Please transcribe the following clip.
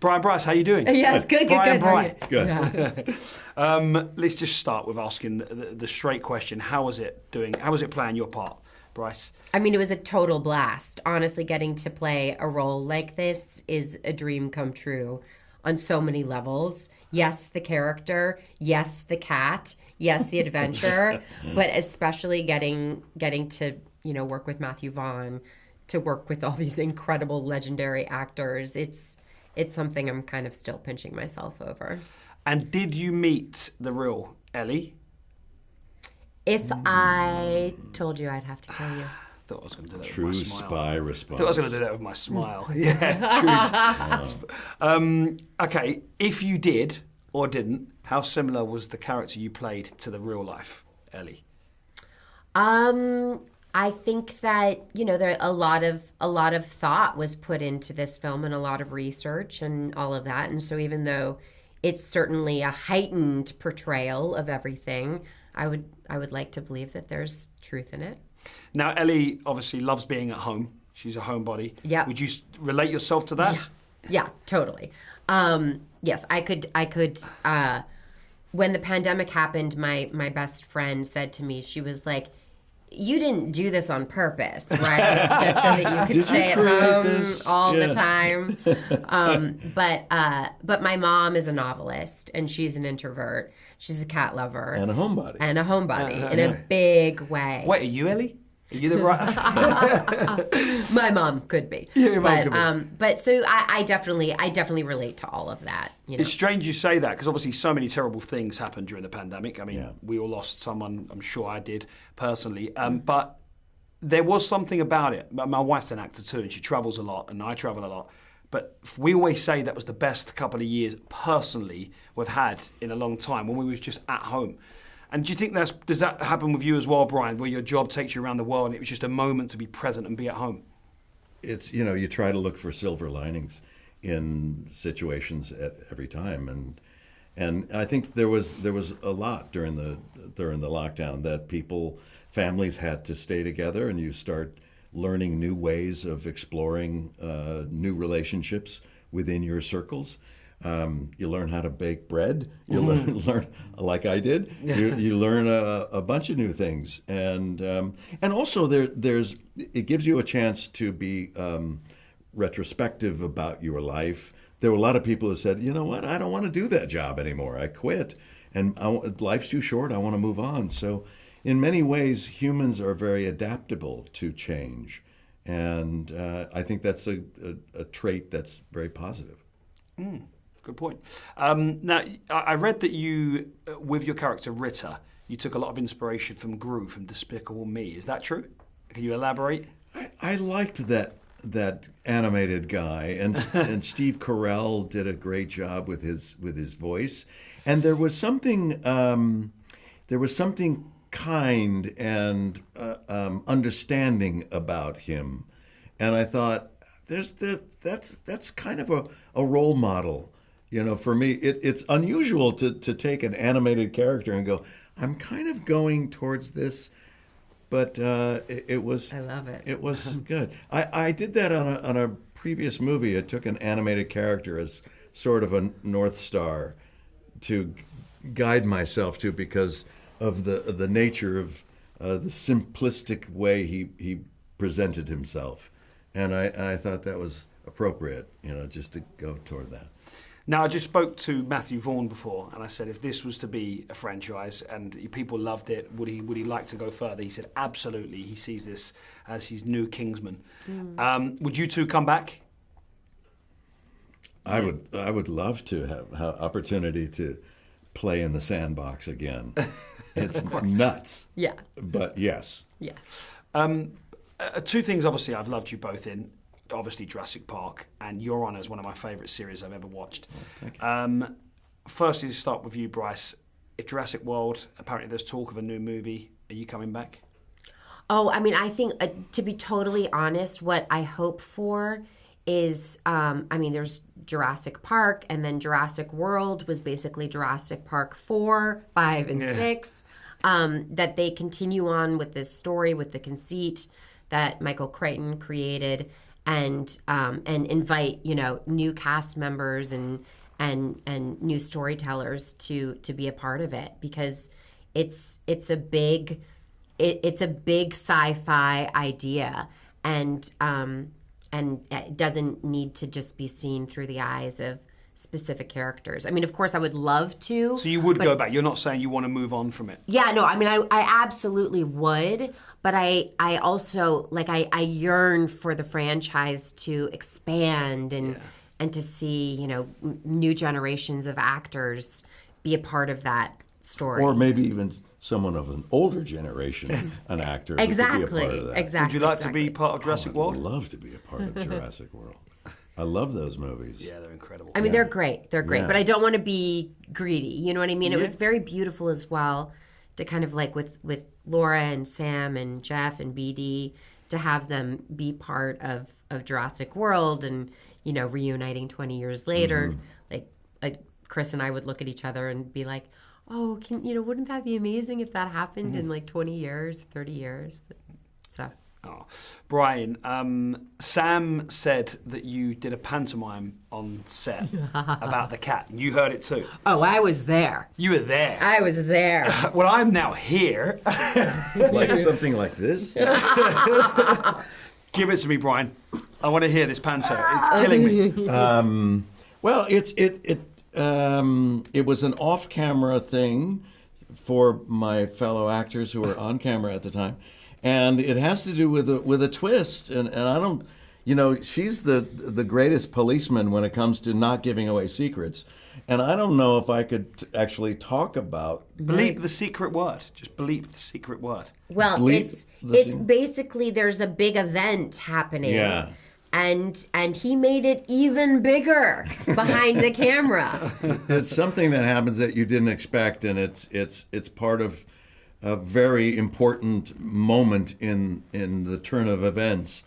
Brian Bryce, how you doing? Yes, good. Brian. Good. Yeah. Let's just start with asking the straight question. How was it doing? How was it playing your part, Bryce? I mean, it was a total blast. Honestly, getting to play a role like this is a dream come true on so many levels. Yes, the character. Yes, the cat. Yes, the adventure. But especially getting to, work with Matthew Vaughn, to work with all these incredible legendary actors. It's something I'm kind of still pinching myself over. And did you meet the real Elly? If I told you, I'd have to tell you. I thought I was going to do that True with my smile. spy response. I thought I was going to do that with my smile. Yeah, true. Okay, if you did or didn't, how similar was the character you played to the real life Elly? I think that there a lot of thought was put into this film and a lot of research and all of that. And so even though it's certainly a heightened portrayal of everything, I would like to believe that there's truth in it. Now, Elly obviously loves being at home. She's a homebody. Yeah. Would you relate yourself to that? Yeah, totally. Yes, I could. When the pandemic happened, my best friend said to me, she was like, "You didn't do this on purpose, right? Just so that you could stay at home all the time." But my mom is a novelist, and she's an introvert. She's a cat lover. And a homebody. In a big way. Wait, are you Elly? Are you the right? My mom could be. Yeah, your mom could be. But so I definitely relate to all of that. It's strange you say that because obviously so many terrible things happened during the pandemic. I mean, we all lost someone. I'm sure I did personally. But there was something about it. My wife's an actor too, and she travels a lot, and I travel a lot. But we always say that was the best couple of years personally we've had in a long time when we was just at home. And do you think does that happen with you as well, Bryan, where your job takes you around the world and it was just a moment to be present and be at home? It's, you try to look for silver linings in situations at every time. And I think there was a lot during the lockdown that families had to stay together, and you start learning new ways of exploring new relationships within your circles. You learn how to bake bread. You learn like I did. You learn a bunch of new things, and also it gives you a chance to be retrospective about your life. There were a lot of people who said, "You know what? I don't want to do that job anymore. I quit, and life's too short. I want to move on." So, in many ways, humans are very adaptable to change, and I think that's a trait that's very positive. Good point. Now, I read that you, with your character Ritter, you took a lot of inspiration from Gru from Despicable Me. Is that true? Can you elaborate? I liked that animated guy, and Steve Carell did a great job with his voice, and there was something kind and understanding about him, and I thought that's kind of a role model. For me, it's unusual to take an animated character and go, I'm kind of going towards this, but it was. I love it. It was good. I did that on a previous movie. I took an animated character as sort of a North Star to guide myself to, because of the nature of the simplistic way he presented himself, and I thought that was appropriate, just to go toward that. Now, I just spoke to Matthew Vaughn before, and I said, if this was to be a franchise and people loved it, would he like to go further? He said, absolutely. He sees this as his new Kingsman. Would you two come back? I would love to have opportunity to play in the sandbox again. It's nuts. Yeah. But yes. Yes. Two things, obviously, I've loved you both in. Obviously, Jurassic Park, and Your Honor is one of my favourite series I've ever watched. Oh, thank you. Firstly, to start with you, Bryce, if Jurassic World, apparently there's talk of a new movie. Are you coming back? Oh, I mean, I think, to be totally honest, what I hope for is, there's Jurassic Park, and then Jurassic World was basically Jurassic Park 4, 5, and 6. That they continue on with this story, with the conceit that Michael Crichton created, and invite new cast members and new storytellers to be a part of it, because it's a big sci-fi idea, and it doesn't need to just be seen through the eyes of specific characters. I mean, of course, I would love to. So you would go back. You're not saying you want to move on from it. Yeah, no. I mean, I absolutely would, but I also I yearn for the franchise to expand and to see new generations of actors be a part of that story. Or maybe even someone of an older generation, an actor, who could be a part of that. Exactly. Would you like to be part of Jurassic World? I'd love to be a part of Jurassic World. I love those movies. Yeah, they're incredible. I mean, they're great. They're great, Yeah. but I don't want to be greedy. You know what I mean? It was very beautiful as well to kind of with Laura and Sam and Jeff and BD, to have them be part of Jurassic World, and reuniting 20 years later. Like Chris and I would look at each other and be like, "Oh, wouldn't that be amazing if that happened in 20 years, 30 years?" So. Oh. Bryan, Sam said that you did a pantomime on set about the cat. You heard it too. Oh, I was there. You were there. I was there. Well, I'm now here. Like something like this? Give it to me, Bryan. I want to hear this panto. It's killing me. Well, it was an off-camera thing for my fellow actors who were on camera at the time, and it has to do with a twist. And I don't, she's the greatest policeman when it comes to not giving away secrets. And I don't know if I could actually talk about Bleep the secret word. Just bleep the secret word. Well, Bleep it's basically there's a big event happening. Yeah. And he made it even bigger behind the camera. It's something that happens that you didn't expect, and it's part of a very important moment in the turn of events.